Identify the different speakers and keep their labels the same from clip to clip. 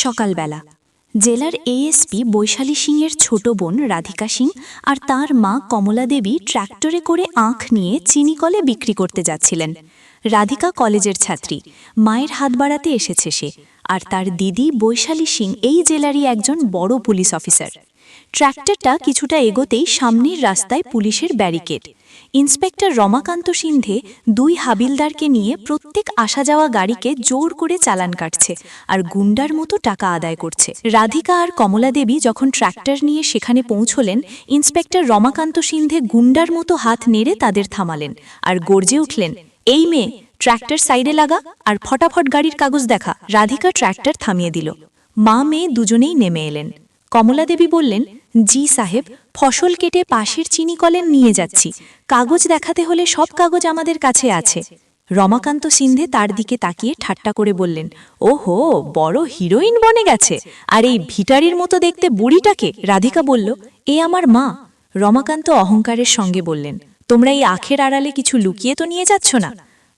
Speaker 1: সকালবেলা জেলার এএসপি বৈশালী সিংয়ের ছোট বোন রাধিকা সিং আর তার মা কমলা দেবী ট্র্যাক্টরে করে আখ নিয়ে চিনিকলে বিক্রি করতে যাচ্ছিলেন। রাধিকা কলেজের ছাত্রী, মায়ের হাত বাড়াতে এসেছে সে, আর তার দিদি বৈশালী সিং এই জেলারই একজন বড় পুলিশ অফিসার। ট্র্যাক্টরটা কিছুটা এগোতেই সামনের রাস্তায় পুলিশের ব্যারিকেড। ইন্সপেক্টর রমাকান্ত সিন্ধে দুই হাবিলদারকে নিয়ে প্রত্যেক আসা যাওয়া গাড়িকে জোর করে চালান কাটছে আর গুন্ডার মতো টাকা আদায় করছে। রাধিকা আর কমলা দেবী যখন ট্র্যাক্টর নিয়ে সেখানে পৌঁছলেন, ইন্সপেক্টর রমাকান্ত সিন্ধে গুন্ডার মতো হাত নেড়ে তাদের থামালেন আর গর্জে উঠলেন, এই মেয়ে, ট্র্যাক্টর সাইডে লাগা আর ফটাফট গাড়ির কাগজ দেখা। রাধিকা ট্র্যাক্টর থামিয়ে দিল। মা মেয়ে দুজনেই নেমে এলেন। কমলা দেবী বললেন, জি সাহেব, ফসল কেটে পাশের চিনিকলে নিয়ে যাচ্ছি, কাগজ দেখাতে হলে সব কাগজ আমাদের কাছে আছে। রমাকান্ত সিন্ধে তার দিকে তাকিয়ে ঠাট্টা করে বললেন, ওহো, বড় হিরোইন বনে গেছে। আর এই ভিটারির মতো দেখতে বুড়িটাকে? রাধিকা বলল, এ আমার মা। রমাকান্ত অহংকারের সঙ্গে বললেন, তোমরা এই আখের আড়ালে কিছু লুকিয়ে তো নিয়ে যাচ্ছ না?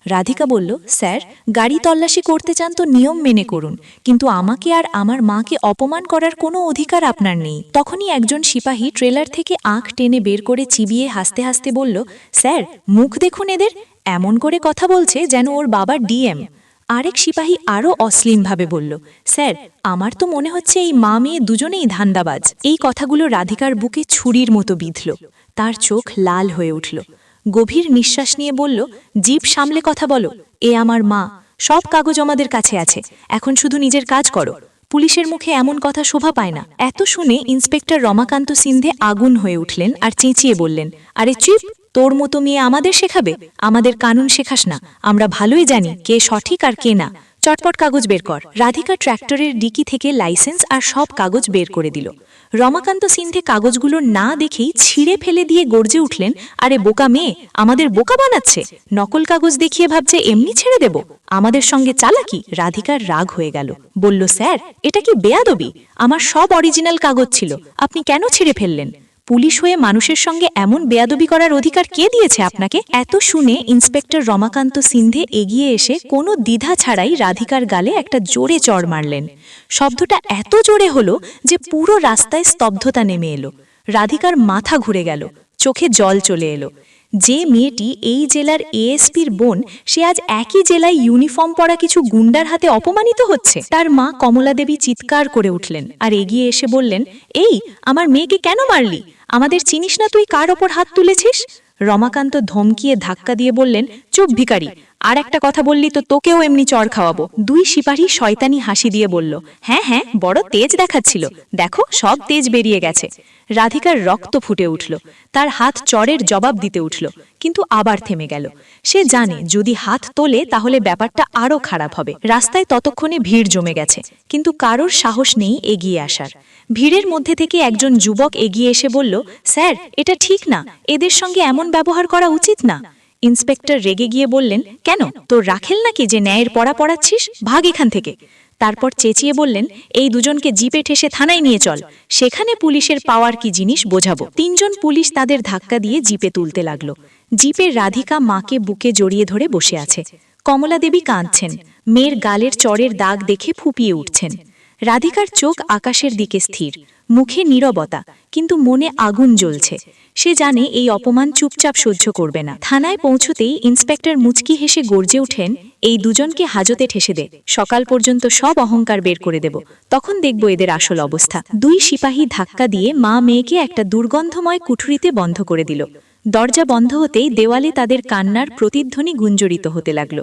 Speaker 1: রাধিকা বলল, স্যার, গাড়ি তল্লাশি করতে চান তো নিয়ম মেনে করুন, কিন্তু আমাকে আর আমার মাকে অপমান করার কোনো অধিকার আপনার নেই। তখনই একজন সিপাহী ট্রেলার থেকে আখ টেনে বের করে চিবিয়ে হাসতে হাসতে বলল, স্যার, মুখ দেখুন এদের, এমন করে কথা বলছে যেন ওর বাবা ডিএম। আরেক সিপাহী আরও অশ্লীলভাবে বলল, স্যার, আমার তো মনে হচ্ছে এই মা মেয়ে দুজনেই ধান্দাবাজ। এই কথাগুলো রাধিকার বুকে ছুরির মতো বিঁধল। তার চোখ লাল হয়ে উঠল। গভীর নিঃশ্বাস নিয়ে বলল, জিভ সামলে কথা বলো, এ আমার মা, সব কাগজ আমাদের কাছে আছে, এখন শুধু নিজের কাজ করো। পুলিশের মুখে এমন কথা শোভা পায় না। এত শুনে ইন্সপেক্টর রমাকান্ত সিন্ধে আগুন হয়ে উঠলেন আর চেঁচিয়ে বললেন, আরে চুপ, তোর মতো মেয়ে আমাদের শেখাবে? আমাদের কানুন শেখাস না, আমরা ভালোই জানি কে সঠিক আর কে না। চটপট কাগজ বের কর। রাধিকা ট্র্যাক্টরের ডিকি থেকে লাইসেন্স আর সব কাগজ বের করে দিল। রমাকান্ত সিন্ধে কাগজগুলো না দেখেই ছিঁড়ে ফেলে দিয়ে গর্জে উঠলেন, আরে বোকা মেয়ে, আমাদের বোকা বানাচ্ছে, নকল কাগজ দেখিয়ে ভাবছে এমনি ছেড়ে দেব, আমাদের সঙ্গে চালাকি। রাধিকার রাগ হয়ে গেল, বলল, স্যার, এটা কি বেয়াদবি? আমার সব অরিজিনাল কাগজ ছিল, আপনি কেন ছেড়ে ফেললেন? পুলিশ হয়ে মানুষের সঙ্গে এমন বেয়াদবি করার অধিকার কে দিয়েছে আপনাকে? এত শুনে ইন্সপেক্টর রমাকান্ত সিন্ধে এগিয়ে এসে কোনো দ্বিধা ছাড়াই রাধিকার গালে একটা জোরে চড় মারলেন। শব্দটা এত জোরে হলো যে পুরো রাস্তায় স্তব্ধতা নেমে এলো। রাধিকার মাথা ঘুরে গেল, চোখে জল চলে এলো। যে মেয়েটি এই জেলার এএসপির বোন, সে আজ একই জেলায় ইউনিফর্ম পরা কিছু গুন্ডার হাতে অপমানিত হচ্ছে। তার মা কমলা দেবী চিৎকার করে উঠলেন আর এগিয়ে এসে বললেন, এই, আমার মেয়েকে কেন মারলি? আমাদের চিনিস না তুই কার ওপর হাত তুলেছিস? রমাকান্ত ধমকিয়ে ধাক্কা দিয়ে বললেন, চুপ ভিখারি, আর একটা কথা বললি তো তোকেও এমনি চড় খাওয়াবো। দুই সিপাহী শয়তানি হাসি দিয়ে বলল, হ্যাঁ হ্যাঁ, বড় তেজ দেখাচ্ছিল, দেখো সব তেজ বেরিয়ে গেছে। রাধিকার রক্ত ফুটে উঠল, তার হাত চড়ের জবাব দিতে উঠল, কিন্তু আবার থেমে গেল। সে জানে যদি হাত তোলে তাহলে ব্যাপারটা আরও খারাপ হবে। রাস্তায় ততক্ষণে ভিড় জমে গেছে, কিন্তু কারোর সাহস নেই এগিয়ে আসার। ভিড়ের মধ্যে থেকে একজন যুবক এগিয়ে এসে বলল, স্যার, এটা ঠিক না, এদের সঙ্গে এমন ব্যবহার করা উচিত না। ইন্সপেক্টর রেগে গিয়ে বললেন, কেন, তোর রাখেল নাকি যে ন্যায়ের পড়া পড়াচ্ছিস? ভাগ এখান থেকে। তারপর চেঁচিয়ে বললেন, এই দুজনকে জিপে ঠেসে থানায় নিয়ে চল, সেখানে পুলিশের পাওয়ার কি জিনিস বোঝাবো। তিনজন পুলিশ তাদের ধাক্কা দিয়ে জিপে তুলতে লাগলো। জিপে রাধিকা মাকে বুকে জড়িয়ে ধরে বসে আছে। কমলা দেবী কাঁদছেন, মেয়ের গালের চড়ের দাগ দেখে ফুপিয়ে উঠছেন। রাধিকার চোখ আকাশের দিকে স্থির, মুখে নীরবতা, কিন্তু মনে আগুন জ্বলছে। সে জানে এই অপমান চুপচাপ সহ্য করবে না। থানায় পৌঁছতেই ইন্সপেক্টর মুচকি হেসে গর্জে ওঠেন, এই দুজনকে হাজতে ঠেসে দে, সকাল পর্যন্ত সব অহংকার বের করে দেব, তখন দেখব এদের আসল অবস্থা। দুই সিপাহী ধাক্কা দিয়ে মা মেয়েকে একটা দুর্গন্ধময় কুঠুরিতে বন্ধ করে দিল। দরজা বন্ধ হতেই দেওয়ালে তাদের কান্নার প্রতিধ্বনি গুঞ্জরিত হতে লাগল।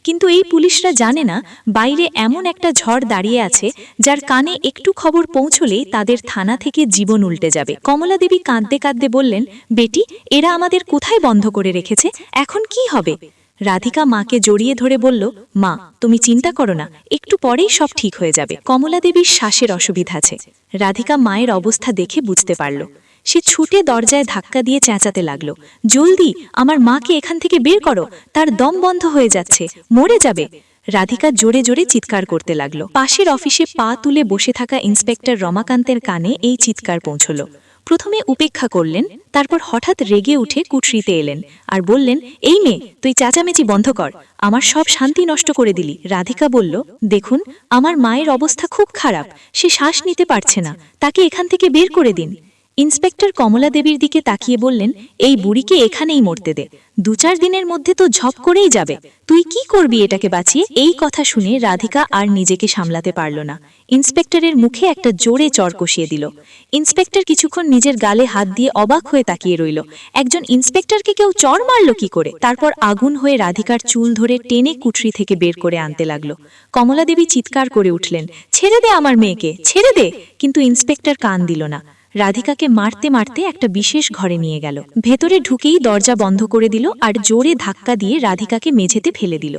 Speaker 1: কিন্তু এই পুলিশরা জানে না বাইরে এমন একটা ঝড় দাঁড়িয়ে আছে যার কানে একটু খবর পৌঁছলেই তাদের থানা থেকে জীবন উল্টে যাবে। কমলা দেবী কাঁদতে কাঁদতে বললেন, বেটি, এরা আমাদের কোথায় বন্ধ করে রেখেছে, এখন কি হবে? রাধিকা মাকে জড়িয়ে ধরে বলল, মা, তুমি চিন্তা করো না, একটু পরেই সব ঠিক হয়ে যাবে। কমলা দেবীর শ্বাসের অসুবিধা আছে। রাধিকা মায়ের অবস্থা দেখে বুঝতে পারল। সে ছুটে দরজায় ধাক্কা দিয়ে চেঁচাতে লাগলো, জলদি, আমার মাকে এখান থেকে বের করো, তার দম বন্ধ হয়ে যাচ্ছে, মরে যাবে। রাধিকা জোরে জোরে চিৎকার করতে লাগলো। পাশের অফিসে পা তুলে বসে থাকা ইন্সপেক্টর রমাকান্তের কানে এই চিৎকার পৌঁছল। প্রথমে উপেক্ষা করলেন, তারপর হঠাৎ রেগে উঠে কুঠরিতে এলেন আর বললেন, এই মেয়ে, তুই চেঁচামেচি বন্ধ কর, আমার সব শান্তি নষ্ট করে দিলি। রাধিকা বলল, দেখুন, আমার মায়ের অবস্থা খুব খারাপ, সে শ্বাস নিতে পারছে না, তাকে এখান থেকে বের করে দিন। ইন্সপেক্টর কমলা দেবীর দিকে তাকিয়ে বললেন, এই বুড়িকে এখানেই মরতে দে, 2-4 দিনের মধ্যে তো ঝপ করেই যাবে, তুই কি করবি এটাকে বাঁচিয়ে? এই কথা শুনে রাধিকা আর নিজেকে সামলাতে পারল না, ইন্সপেক্টরের মুখে একটা জোরে চড় কষিয়ে দিল। ইন্সপেক্টর কিছুক্ষণ নিজের গালে হাত দিয়ে অবাক হয়ে তাকিয়ে রইল, একজন ইন্সপেক্টরকে কেউ চড় মারল কি করে? তারপর আগুন হয়ে রাধিকার চুল ধরে টেনে কুঠরি থেকে বের করে আনতে লাগলো। কমলা দেবী চিৎকার করে উঠলেন, ছেড়ে দে আমার মেয়েকে, ছেড়ে দে! কিন্তু ইন্সপেক্টর কান দিল না। রাধিকাকে মারতে মারতে একটা বিশেষ ঘরে নিয়ে গেল, ভেতরে ঢুকেই দরজা বন্ধ করে দিল আর জোরে ধাক্কা দিয়ে রাধিকাকে মেঝেতে ফেলে দিল।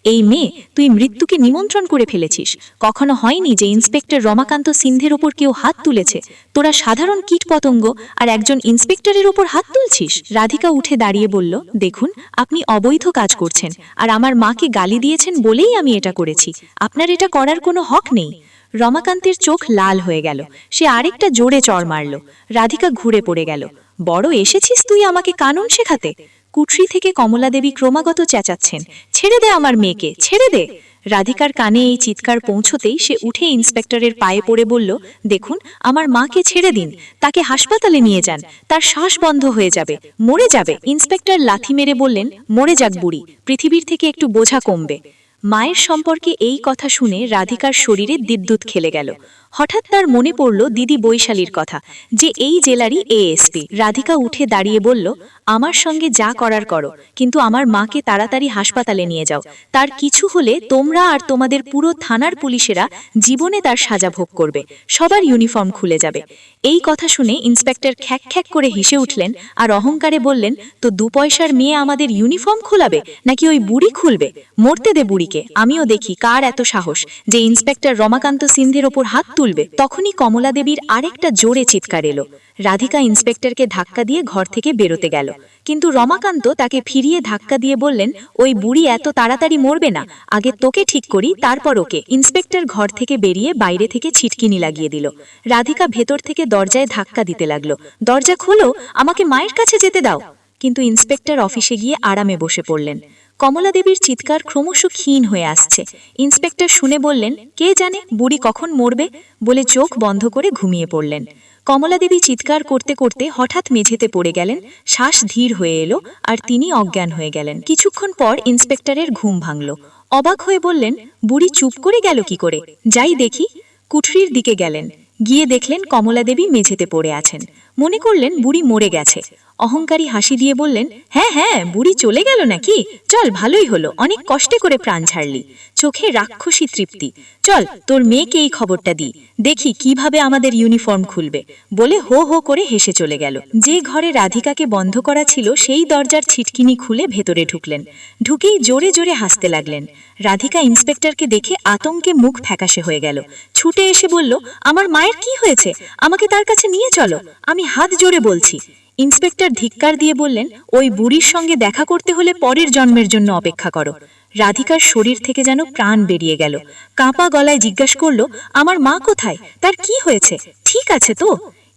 Speaker 1: এই মেয়ে, তুই মৃত্যুকে নিমন্ত্রণ করে ফেলেছিস, কখনো হয়নি যে ইন্সপেক্টর রমাকান্ত সিন্ধের ওপর কেউ হাত তুলেছে, তোরা সাধারণ কীটপতঙ্গ আর একজন ইন্সপেক্টরের ওপর হাত তুলছিস? রাধিকা উঠে দাঁড়িয়ে বলল, দেখুন, আপনি অবৈধ কাজ করছেন আর আমার মাকে গালি দিয়েছেন বলেই আমি এটা করেছি, আপনার এটা করার কোনো হক নেই। রমাকান্তের চোখ লাল হয়ে গেল, সে আরেকটা জোরে চড় মারল। রাধিকা ঘুরে পড়ে গেল। বড় এসেছিস তুই আমাকে কানুন শেখাতে? কুঠরি থেকে কমলা দেবী ক্রমাগত চেঁচাচ্ছেন, ছেড়ে দে আমার মেয়েকে, ছেড়ে দে! রাধিকার কানে এই চিৎকার পৌঁছতেই সে উঠে ইন্সপেক্টরের পায়ে পড়ে বলল, দেখুন, আমার মাকে ছেড়ে দিন, তাকে হাসপাতালে নিয়ে যান, তার শ্বাস বন্ধ হয়ে যাবে, মরে যাবে। ইন্সপেক্টর লাথি মেরে বললেন, মরে যাক বুড়ি, পৃথিবীর থেকে একটু বোঝা কমবে। মায়ের সম্পর্কে এই কথা শুনে রাধিকার শরীরে বিদ্যুৎ খেলে গেল। হঠাৎ তার মনে পড়ল দিদি বৈশালীর কথা, যে এই জেলারই এএসপি। রাধিকা উঠে দাঁড়িয়ে বলল, আমার সঙ্গে যা করার করো, কিন্তু আমার মাকে তাড়াতাড়ি হাসপাতালে নিয়ে যাও, তার কিছু হলে তোমরা আর তোমাদের পুরো থানার পুলিশেরা জীবনে তার সাজা ভোগ করবে, সবার ইউনিফর্ম খুলে যাবে। এই কথা শুনে ইন্সপেক্টর খ্যাক খ্যাক করে হেসে উঠলেন আর অহংকারে বললেন, তো 2 পয়সার মেয়ে আমাদের ইউনিফর্ম খোলাবে নাকি ওই বুড়ি খুলবে? মরতে দে বুড়িকে, আমিও দেখি কার এত সাহস যে ইন্সপেক্টর রমাকান্ত সিন্ধের ওপর হাত তুলবে। তখনই কমলা দেবীর আরেকটা জোরে চিৎকার এলো। রাধিকা ইন্সপেক্টরকে ধাক্কা দিয়ে ঘর থেকে বেরোতে গেল, কিন্তু রমাকান্ত তাকে ফিরিয়ে ধাক্কা দিয়ে বললেন, ওই বুড়ি এত তাড়াতাড়ি মরবে না, আগে তোকে ঠিক করি তারপর ওকে। ইন্সপেক্টর ঘর থেকে বেরিয়ে বাইরে থেকে ছিটকিনি লাগিয়ে দিল। রাধিকা ভেতর থেকে দরজায় ধাক্কা দিতে লাগলো, দরজা খোলো, আমাকে মায়ের কাছে যেতে দাও। কিন্তু ইন্সপেক্টর অফিসে গিয়ে আরামে বসে পড়লেন। কমলা দেবীর চিৎকার ক্রমশ ক্ষীণ হয়ে আসছে। ইন্সপেক্টর শুনে বললেন, কে জানে বুড়ি কখন মরবে, বলে চোখ বন্ধ করে ঘুমিয়ে পড়লেন। কমলা দেবী চিৎকার করতে করতে হঠাৎ মেঝেতে পড়ে গেলেন, শ্বাস ধীর হয়ে এলো আর তিনি অজ্ঞান হয়ে গেলেন। কিছুক্ষণ পর ইন্সপেক্টরের ঘুম ভাঙল। অবাক হয়ে বললেন, বুড়ি চুপ করে গেল কি করে, যাই দেখি। কুঠরির দিকে গেলেন, গিয়ে দেখলেন কমলা দেবী মেঝেতে পড়ে আছেন। মনে করলেন বুড়ি মরে গেছে। অহংকারী হাসি দিয়ে বললেন, হ্যাঁ হ্যাঁ, বুড়ি চলে গেল নাকি, চল ভালোই হলো, অনেক কষ্টে করে প্রাণ ছাড়লি। চোখে রাক্ষসী তৃপ্তি, চল তোর মেয়েকে এই খবরটা দিই, দেখি কিভাবে আমাদের ইউনিফর্ম খুলবে, বলে হো হো করে হেসে চলে গেল। যে ঘরে রাধিকাকে বন্ধ করা ছিল সেই দরজার ছিটকিনি খুলে ভেতরে ঢুকলেন। ঢুকেই জোরে জোরে হাসতে লাগলেন। রাধিকা ইন্সপেক্টরকে দেখে আতঙ্কে মুখ ফ্যাকাশে হয়ে গেল। ছুটে এসে বলল, আমার মায়ের কি হয়েছে, আমাকে তার কাছে নিয়ে চলো, আমি হাত জোরে বলছি। ইন্সপেক্টর ধিক্কার দিয়ে বললেন, ওই বুড়ির সঙ্গে দেখা করতে হলে পরের জন্মের জন্য অপেক্ষা করো। রাধিকার শরীর থেকে যেন প্রাণ বেরিয়ে গেল। কাঁপা গলায় জিজ্ঞাসা করল, আমার মা কোথায়, তার কি হয়েছে, ঠিক আছে তো?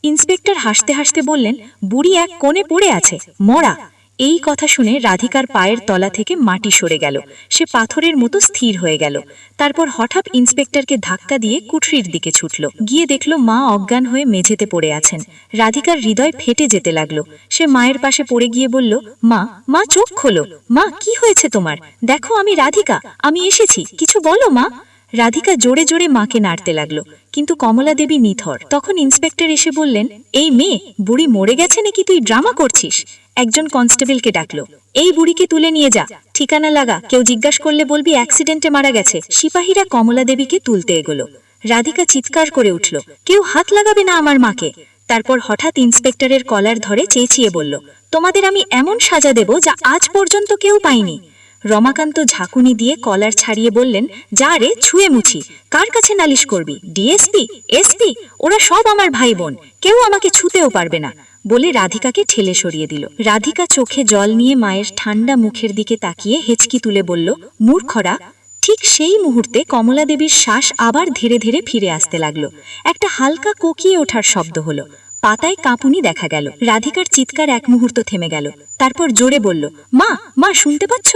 Speaker 1: ইন্সপেক্টর হাসতে হাসতে বললেন, বুড়ি এক কোণে পড়ে আছে, মরা। এই কথা শুনে রাধিকার পায়ের তলা থেকে মাটি সরে গেল, সে পাথরের মতো স্থির হয়ে গেল। তারপর হঠাৎ ইন্সপেক্টরকে ধাক্কা দিয়ে কুঠরির দিকে ছুটল, গিয়ে দেখল মা অজ্ঞান হয়ে মেঝেতে পড়ে আছেন। রাধিকার হৃদয় ফেটে যেতে লাগলো। সে মায়ের পাশে পড়ে গিয়ে বলল, মা, মা চোখ খোলো, মা কি হয়েছে তোমার, দেখো আমি রাধিকা, আমি এসেছি, কিছু বলো মা। রাধিকা জোরে জোরে মাকে নাড়তে লাগলো, কিন্তু কমলা দেবী নিথর। তখন ইন্সপেক্টর এসে বললেন, এই মেয়ে, বুড়ি মরে গেছে নাকি তুই ড্রামা করছিস? একজন কনস্টেবলকে ডাকলো, এই বুড়িকে তুলে নিয়ে যা, ঠিকানা লাগা, কেউ জিজ্ঞাসা করলে বলবি অ্যাক্সিডেন্টে মারা গেছে। সিপাহীরা কমলা দেবীকে তুলতে এগোলো। রাধিকা চিৎকার করে উঠল, কেউ হাত লাগাবে না আমার মাকে। তারপর হঠাৎ ইন্সপেক্টরের কলার ধরে চেঁচিয়ে বলল, তোমাদের আমি এমন সাজা দেব যা আজ পর্যন্ত কেউ পায়নি। রমাকান্ত ঝাঁকুনি দিয়ে কলার ছাড়িয়ে বললেন, যা রে, ছুঁয়ে মুছি, কার কাছে নালিশ করবি, ডিএসপি, এসপি, ওরা সব আমার ভাই বোন, কেউ আমাকে ছুঁতেও পারবে না, বলে রাধিকাকে ঠেলে সরিয়ে দিল। রাধিকা চোখে জল নিয়ে মায়ের ঠান্ডা মুখের দিকে তাকিয়ে হেঁচকি তুলে বলল, মূর্খরা। ঠিক সেই মুহূর্তে কমলা দেবীর শ্বাস আবার ধীরে ধীরে ফিরে আসতে লাগলো। একটা হালকা কোকিয়ে ওঠার শব্দ হলো। পাতায় কাঁপুনি দেখা গেল। রাধিকার চিৎকার এক মুহূর্ত থেমে গেল, তারপর জোরে বলল, মা, মা, শুনতে পাচ্ছ?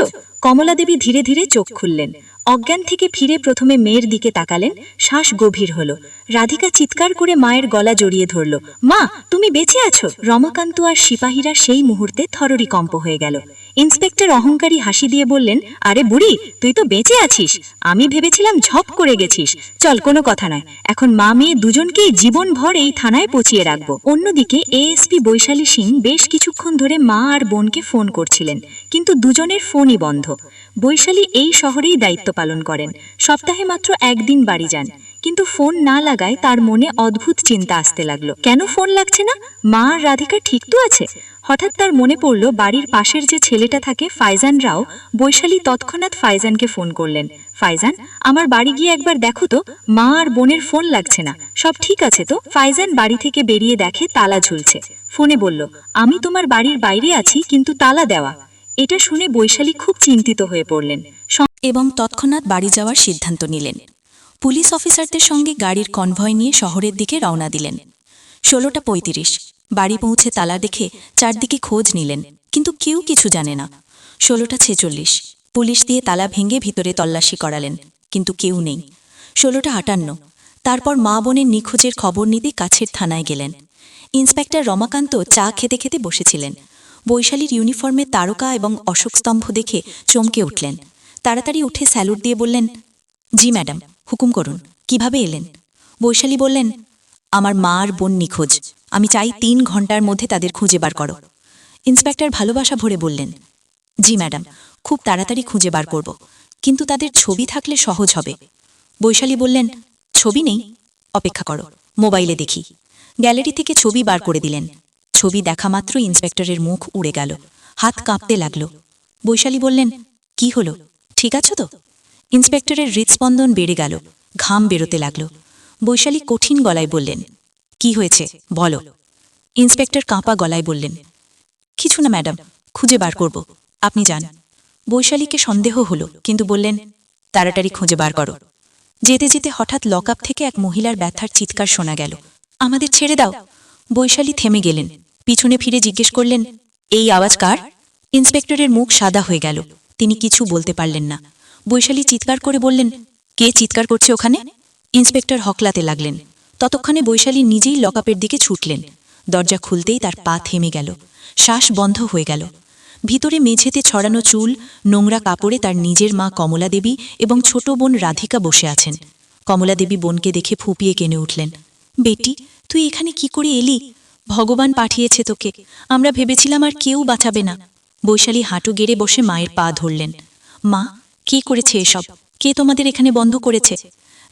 Speaker 1: কমলা দেবী ধীরে ধীরে চোখ খুললেন। অজ্ঞান থেকে ফিরে প্রথমে মেয়ের দিকে তাকালেন, শ্বাস গভীর হল। রাধিকা চিৎকার করে মায়ের গলা জড়িয়ে ধরল, মা, তুমি বেঁচে আছো? রমাকান্ত আর সিপাহীরা সেই মুহূর্তে থররিকম্প হয়ে গেল। ইন্সপেক্টর অহংকারী হাসি দিয়ে বললেন, আরে বুড়ি, তুই তো বেঁচে আছিস, আমি ভেবেছিলাম ঝপ করে গেছিস। চল, কোনো কথা নয়, এখন মা মেয়ে দুজনকেই জীবনভর এই থানায় পচিয়ে রাখবো। অন্যদিকে এএসপি বৈশালী সিং বেশ কিছুক্ষণ ধরে মা আর বোনকে ফোন করছিলেন, কিন্তু দুজনের ফোনই বন্ধ। বৈশালী এই শহরেই দায়িত্ব পালন করেন, সপ্তাহে মাত্র একদিন বাড়ি যান, কিন্তু ফোন না লাগায় তার মনে অদ্ভুত চিন্তা আসতে লাগলো। কেন ফোন লাগছে না? মা আর রাধিকা ঠিক তো আছে। হঠাৎ তার মনে পড়ল বাড়ির পাশের যে ছেলেটা থাকে, ফাইজান রাও। বৈশালী তৎক্ষণাৎ ফাইজানকে ফোন করলেন, ফাইজান, আমার বাড়ি গিয়ে একবার দেখো তো, মা আর বোনের ফোন লাগছে না, সব ঠিক আছে তো? ফাইজান বাড়ি থেকে বেরিয়ে দেখে তালা ঝুলছে। ফোনে বলল, আমি তোমার বাড়ির বাইরে আছি, কিন্তু তালা দেওয়া। এটা শুনে বৈশালী খুব চিন্তিত হয়ে পড়লেন এবং তৎক্ষণাৎ বাড়ি যাওয়ার সিদ্ধান্ত নিলেন। পুলিশ অফিসারদের সঙ্গে গাড়ির কনভয় নিয়ে শহরের দিকে রওনা দিলেন। 16:35 বাড়ি পৌঁছে তালা দেখে চারদিকে খোঁজ নিলেন, কিন্তু কেউ কিছু জানে না। 16:46 পুলিশ দিয়ে তালা ভেঙে ভিতরে তল্লাশি করালেন, কিন্তু কেউ নেই। 16:58 তারপর মা বোনের নিখোঁজের খবর নিতে কাছের থানায় গেলেন। ইন্সপেক্টর রমাকান্ত চা খেতে খেতে বসেছিলেন। বৈশালীর ইউনিফর্মে তারকা এবং অশোক স্তম্ভ দেখে চমকে উঠলেন। তাড়াতাড়ি উঠে স্যালুট দিয়ে বললেন, জি ম্যাডাম, হুকুম করুন, কিভাবে এলেন? বৈশালী বললেন, আমার মা আর বোন নিখোঁজ, আমি চাই 3 ঘন্টার মধ্যে তাদের খুঁজে বার করো। ইন্সপেক্টর ভালোবাসা ভরে বললেন, জি ম্যাডাম, খুব তাড়াতাড়ি খুঁজে বার করব, কিন্তু তাদের ছবি থাকলে সহজ হবে। বৈশালী বললেন, ছবি নেই, অপেক্ষা করো, মোবাইলে দেখি। গ্যালারি থেকে ছবি বার করে দিলেন। ছবি দেখা মাত্র ইন্সপেক্টরের মুখ উড়ে গেল, হাত কাঁপতে লাগল। বৈশালী বললেন, কি হলো, ঠিক আছো তো? ইন্সপেক্টরের হৃৎস্পন্দন বেড়ে গেল, ঘাম বেরোতে লাগল। বৈশালী কঠিন গলায় বললেন, কি হয়েছে বলো। ইন্সপেক্টর কাঁপা গলায় বললেন, কিছু না ম্যাডাম, খুঁজে বার করব, আপনি যান। বৈশালীকে সন্দেহ হলো, কিন্তু বললেন, তাড়াতাড়ি খুঁজে বার করো। যেতে যেতে হঠাৎ লকআপ থেকে এক মহিলার ব্যথার চিৎকার শোনা গেল, আমাদের ছেড়ে দাও। বৈশালী থেমে গেলেন, পিছনে ফিরে জিজ্ঞেস করলেন, এই আওয়াজ কার? ইন্সপেক্টরের মুখ সাদা হয়ে গেল, তিনি কিছু বলতে পারলেন না। বৈশালী চিৎকার করে বললেন, কে চিৎকার করছে ওখানে? ইন্সপেক্টর হকলাতে লাগলেন। ততক্ষণে বৈশালী নিজেই লকআপের দিকে ছুটলেন। দরজা খুলতেই তার পা থেমে গেল, শ্বাস বন্ধ হয়ে গেল। ভিতরে মেঝেতে ছড়ানো চুল, নোংরা কাপড়ে তার নিজের মা কমলা দেবী এবং ছোট বোন রাধিকা বসে আছেন। কমলা দেবী বোনকে দেখে ফুঁপিয়ে কেঁদে উঠলেন, বেটি, তুই এখানে কি করে এলি? ভগবান পাঠিয়েছে তোকে, আমরা ভেবেছিলাম আর কেউ বাঁচাবে না। বৈশালী হাঁটু গেড়ে বসে মায়ের পা ধরলেন। মা, কে করেছে এসব? কে তোমাদের এখানে বন্ধ করেছে?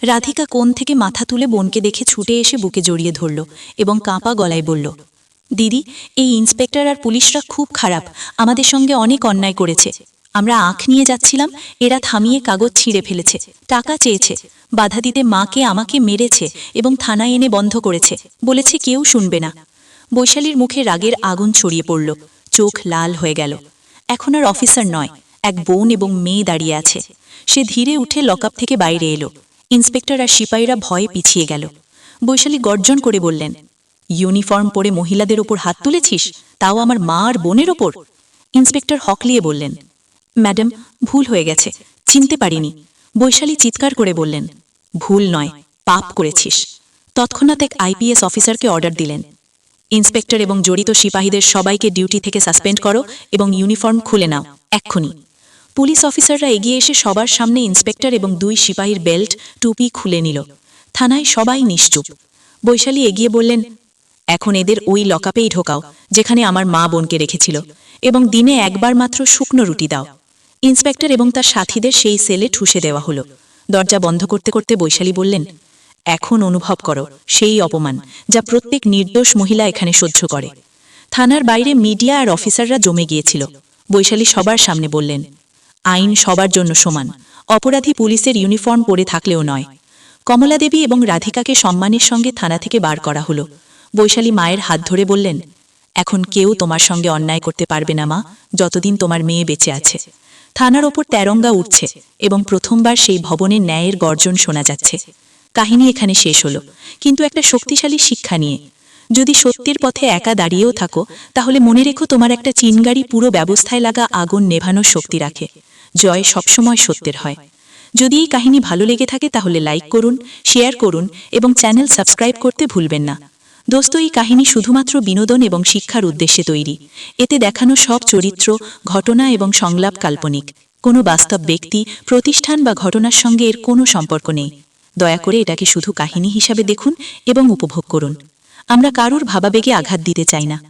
Speaker 1: রাধিকা কোণ থেকে মাথা তুলে বোনকে দেখে ছুটে এসে বুকে জড়িয়ে ধরল এবং কাঁপা গলায় বলল, দিদি, এই ইন্সপেক্টর আর পুলিশরা খুব খারাপ, আমাদের সঙ্গে অনেক অন্যায় করেছে। আমরা আখ নিয়ে যাচ্ছিলাম, এরা থামিয়ে কাগজ ছিঁড়ে ফেলেছে, টাকা চেয়েছে, বাধা দিতে মাকে আমাকে মেরেছে এবং থানায় এনে বন্ধ করেছে, বলেছে কেউ শুনবে না। বৈশালীর মুখে রাগের আগুন ছড়িয়ে পড়ল, চোখ লাল হয়ে গেল। এখন আর অফিসার নয়, এক বোন এবং মেয়ে দাঁড়িয়ে আছে। সে ধীরে উঠে লকআপ থেকে বাইরে এলো। ইন্সপেক্টর আর সিপাহীরা ভয়ে পিছিয়ে গেল। বৈশালী গর্জন করে বললেন, ইউনিফর্ম পরে মহিলাদের ওপর হাত তুলেছিস, তাও আমার মা আর বোনের ওপর? ইন্সপেক্টর হকলিয়ে বললেন, ম্যাডাম, ভুল হয়ে গেছে, চিনতে পারিনি। বৈশালী চিৎকার করে বললেন, ভুল নয়, পাপ করেছিস। তৎক্ষণাৎ এক আইপিএস অফিসারকে অর্ডার দিলেন, ইন্সপেক্টর এবং জড়িত সিপাহীদের সবাইকে ডিউটি থেকে সাসপেন্ড করো এবং ইউনিফর্ম খুলে নাও, এক্ষুনি। পুলিশ অফিসাররা এগিয়ে এসে সবার সামনে ইন্সপেক্টর এবং 2 সিপাহীর বেল্ট, টুপি খুলে নিল। থানায় সবাই নিশ্চুপ। বৈশালী এগিয়ে বললেন, এখন এদের ওই লকআপেই ঢোকাও যেখানে আমার মা বোনকে রেখেছিল, এবং দিনে একবার মাত্র শুকনো রুটি দাও। ইন্সপেক্টর এবং তার সাথীদের সেই সেলে ঠুসে দেওয়া হলো। দরজা বন্ধ করতে করতে বৈশালী বললেন, এখন অনুভব করো সেই অপমান যা প্রত্যেক নির্দোষ মহিলা এখানে সহ্য করে। থানার বাইরে মিডিয়া আর অফিসাররা জমে গিয়েছিল। বৈশালী সবার সামনে বললেন, আইন সবার জন্য সমান, অপরাধী পুলিশের ইউনিফর্ম পরে থাকলেও নয়। কমলা দেবী এবং রাধিকাকে সম্মানের সঙ্গে থানা থেকে বার করা হলো। বৈশালী মায়ের হাত ধরে বললেন, এখন কেউ তোমার সঙ্গে অন্যায় করতে পারবে না মা, যতদিন তোমার মেয়ে বেঁচে আছে। থানার ওপর তেরঙ্গা উঠছে এবং প্রথমবার সেই ভবনে ন্যায়ের গর্জন শোনা যাচ্ছে। কাহিনী এখানে শেষ হলো, কিন্তু একটা শক্তিশালী শিক্ষা নিয়ে।
Speaker 2: যদি সত্যের পথে একা দাঁড়িয়েও থাকো তাহলে মনে রেখো তোমার একটা চিনগাড়ি পুরো ব্যবস্থায় লাগা আগুন নেভানোর শক্তি রাখে। জয় সবসময় সত্যের হয়। যদি এই কাহিনী ভালো লেগে থাকে তাহলে লাইক করুন, শেয়ার করুন এবং চ্যানেল সাবস্ক্রাইব করতে ভুলবেন না। দোস্ত, এই কাহিনী শুধুমাত্র বিনোদন এবং শিক্ষার উদ্দেশ্যে তৈরি। এতে দেখানো সব চরিত্র, ঘটনা এবং সংলাপ কাল্পনিক। কোনো বাস্তব ব্যক্তি, প্রতিষ্ঠান বা ঘটনার সঙ্গে এর কোনো সম্পর্ক নেই। দয়া করে এটাকে শুধু কাহিনী হিসাবে দেখুন এবং উপভোগ করুন। আমরা কারুর ভাবাবেগে আঘাত দিতে চাই না।